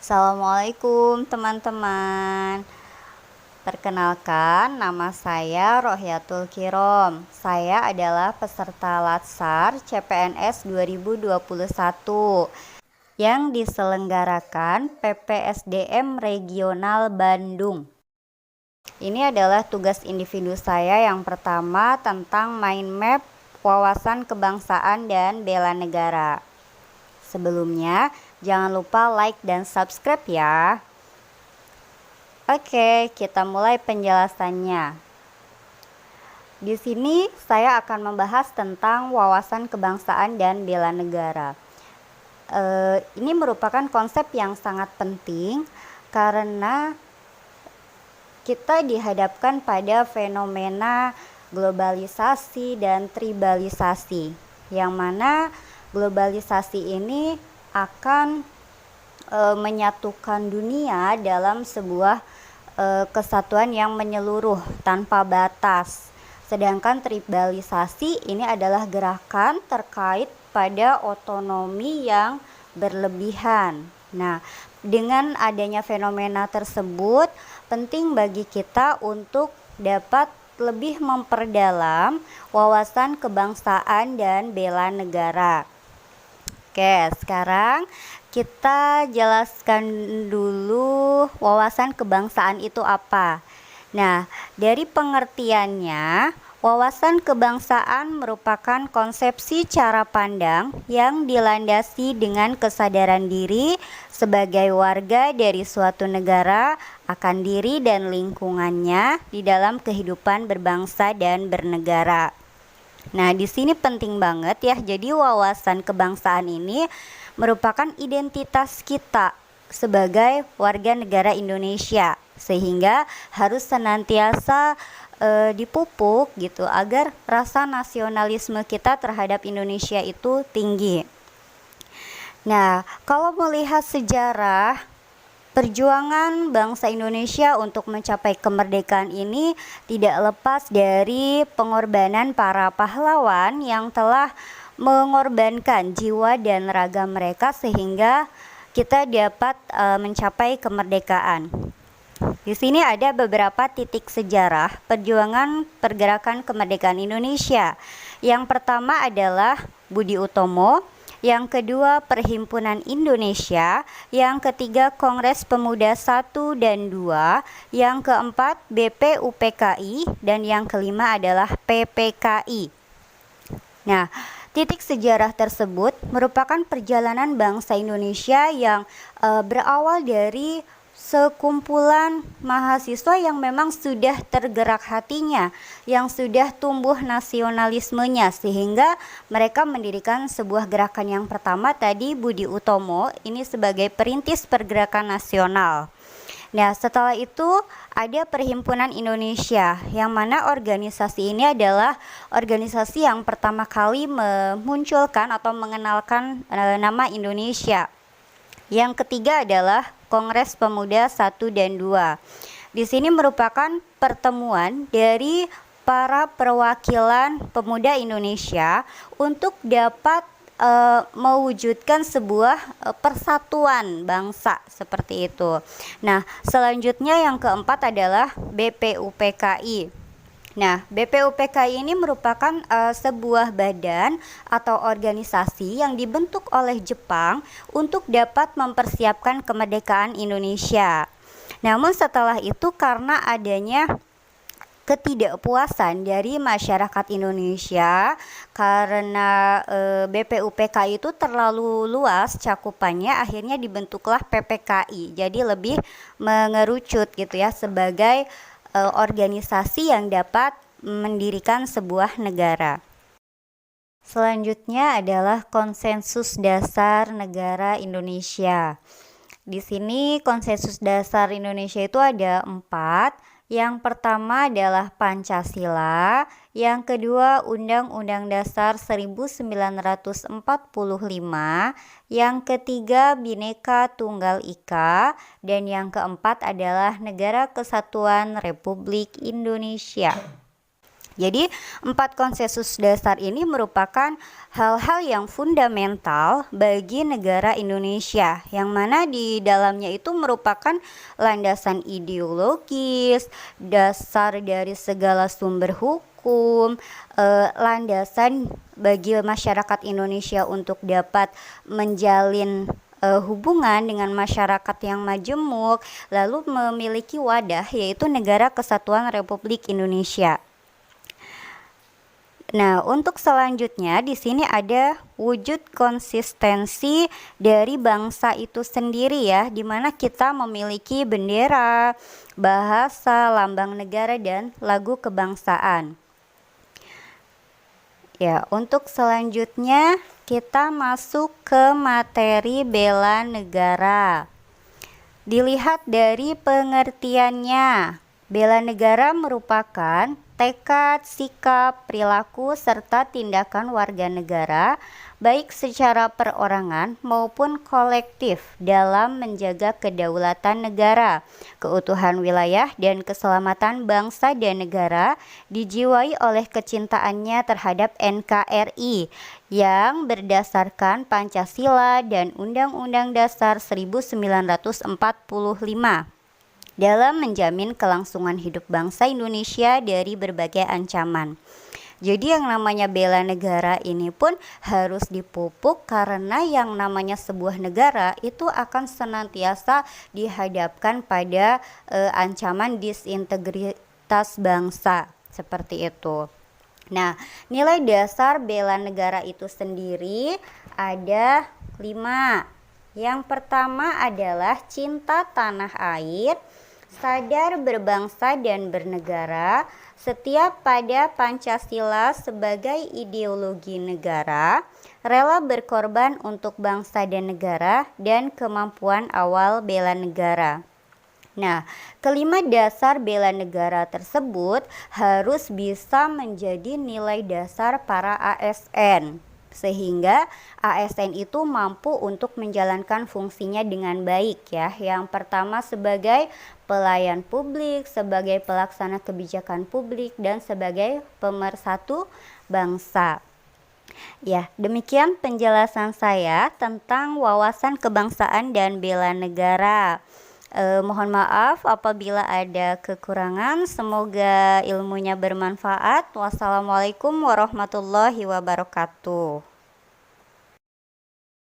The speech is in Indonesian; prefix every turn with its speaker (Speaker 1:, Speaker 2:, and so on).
Speaker 1: Assalamualaikum teman-teman. Perkenalkan, nama saya Rohyatul Kirom. Saya adalah peserta Latsar CPNS 2021 yang diselenggarakan PPSDM Regional Bandung. Ini adalah tugas individu saya yang pertama tentang mind map wawasan kebangsaan dan bela negara. Sebelumnya, jangan lupa like dan subscribe ya. Oke, kita mulai penjelasannya. Di sini saya akan membahas tentang wawasan kebangsaan dan bela negara. Ini merupakan konsep yang sangat penting karena kita dihadapkan pada fenomena globalisasi dan tribalisasi, yang mana globalisasi ini akan menyatukan dunia dalam sebuah kesatuan yang menyeluruh tanpa batas. Sedangkan tribalisasi ini adalah gerakan terkait pada otonomi yang berlebihan. Nah, dengan adanya fenomena tersebut, penting bagi kita untuk dapat lebih memperdalam wawasan kebangsaan dan bela negara. Oke, sekarang kita jelaskan dulu wawasan kebangsaan itu apa. Nah, dari pengertiannya, wawasan kebangsaan merupakan konsepsi cara pandang yang dilandasi dengan kesadaran diri sebagai warga dari suatu negara akan diri dan lingkungannya di dalam kehidupan berbangsa dan bernegara. Nah, di sini penting banget ya. Jadi wawasan kebangsaan ini merupakan identitas kita sebagai warga negara Indonesia, sehingga harus senantiasa dipupuk gitu agar rasa nasionalisme kita terhadap Indonesia itu tinggi. Nah, kalau melihat sejarah perjuangan bangsa Indonesia untuk mencapai kemerdekaan ini tidak lepas dari pengorbanan para pahlawan yang telah mengorbankan jiwa dan raga mereka sehingga kita dapat mencapai kemerdekaan. Di sini ada beberapa titik sejarah perjuangan pergerakan kemerdekaan Indonesia. Yang pertama adalah Budi Utomo, yang kedua Perhimpunan Indonesia, yang ketiga Kongres Pemuda 1 dan 2, yang keempat BPUPKI, dan yang kelima adalah PPKI. Nah, titik sejarah tersebut merupakan perjalanan bangsa Indonesia yang berawal dari sekumpulan mahasiswa yang memang sudah tergerak hatinya, yang sudah tumbuh nasionalismenya, sehingga mereka mendirikan sebuah gerakan yang pertama tadi Budi Utomo ini sebagai perintis pergerakan nasional. Nah, setelah itu ada Perhimpunan Indonesia, yang mana organisasi ini adalah organisasi yang pertama kali memunculkan atau mengenalkan nama Indonesia. Yang ketiga adalah Kongres Pemuda 1 dan 2. Di sini merupakan pertemuan dari para perwakilan pemuda Indonesia untuk dapat mewujudkan sebuah persatuan bangsa seperti itu. Nah, selanjutnya yang keempat adalah BPUPKI. Nah, BPUPKI ini merupakan sebuah badan atau organisasi yang dibentuk oleh Jepang untuk dapat mempersiapkan kemerdekaan Indonesia. Namun setelah itu karena adanya ketidakpuasan dari masyarakat Indonesia karena BPUPKI itu terlalu luas cakupannya, akhirnya dibentuklah PPKI. Jadi lebih mengerucut gitu ya sebagai organisasi yang dapat mendirikan sebuah negara. Selanjutnya adalah konsensus dasar negara Indonesia. Di sini konsensus dasar Indonesia itu ada 4. Yang pertama adalah Pancasila, yang kedua Undang-Undang Dasar 1945, yang ketiga Bhinneka Tunggal Ika, dan yang keempat adalah Negara Kesatuan Republik Indonesia. Jadi, 4 konsensus dasar ini merupakan hal-hal yang fundamental bagi negara Indonesia, yang mana di dalamnya itu merupakan landasan ideologis, dasar dari segala sumber hukum, landasan bagi masyarakat Indonesia untuk dapat menjalin hubungan dengan masyarakat yang majemuk, lalu memiliki wadah yaitu Negara Kesatuan Republik Indonesia. Nah, untuk selanjutnya di sini ada wujud konsistensi dari bangsa itu sendiri ya, di mana kita memiliki bendera, bahasa, lambang negara, dan lagu kebangsaan. Ya, untuk selanjutnya kita masuk ke materi bela negara. Dilihat dari pengertiannya, bela negara merupakan tekad, sikap, perilaku, serta tindakan warga negara, baik secara perorangan maupun kolektif dalam menjaga kedaulatan negara, keutuhan wilayah, dan keselamatan bangsa dan negara, dijiwai oleh kecintaannya terhadap NKRI yang berdasarkan Pancasila dan Undang-Undang Dasar 1945 dalam menjamin kelangsungan hidup bangsa Indonesia dari berbagai ancaman. Jadi yang namanya bela negara ini pun harus dipupuk, karena yang namanya sebuah negara itu akan senantiasa dihadapkan pada ancaman disintegritas bangsa, seperti itu. Nah, nilai dasar bela negara itu sendiri ada 5. Yang pertama adalah cinta tanah air, sadar berbangsa dan bernegara, setia pada Pancasila sebagai ideologi negara, rela berkorban untuk bangsa dan negara, dan kemampuan awal bela negara. Nah, kelima dasar bela negara tersebut harus bisa menjadi nilai dasar para ASN, sehingga ASN itu mampu untuk menjalankan fungsinya dengan baik ya. Yang pertama sebagai pelayan publik, sebagai pelaksana kebijakan publik, dan sebagai pemersatu bangsa. Ya, demikian penjelasan saya tentang wawasan kebangsaan dan bela negara. Mohon maaf apabila ada kekurangan. Semoga ilmunya bermanfaat. Wassalamualaikum warahmatullahi wabarakatuh.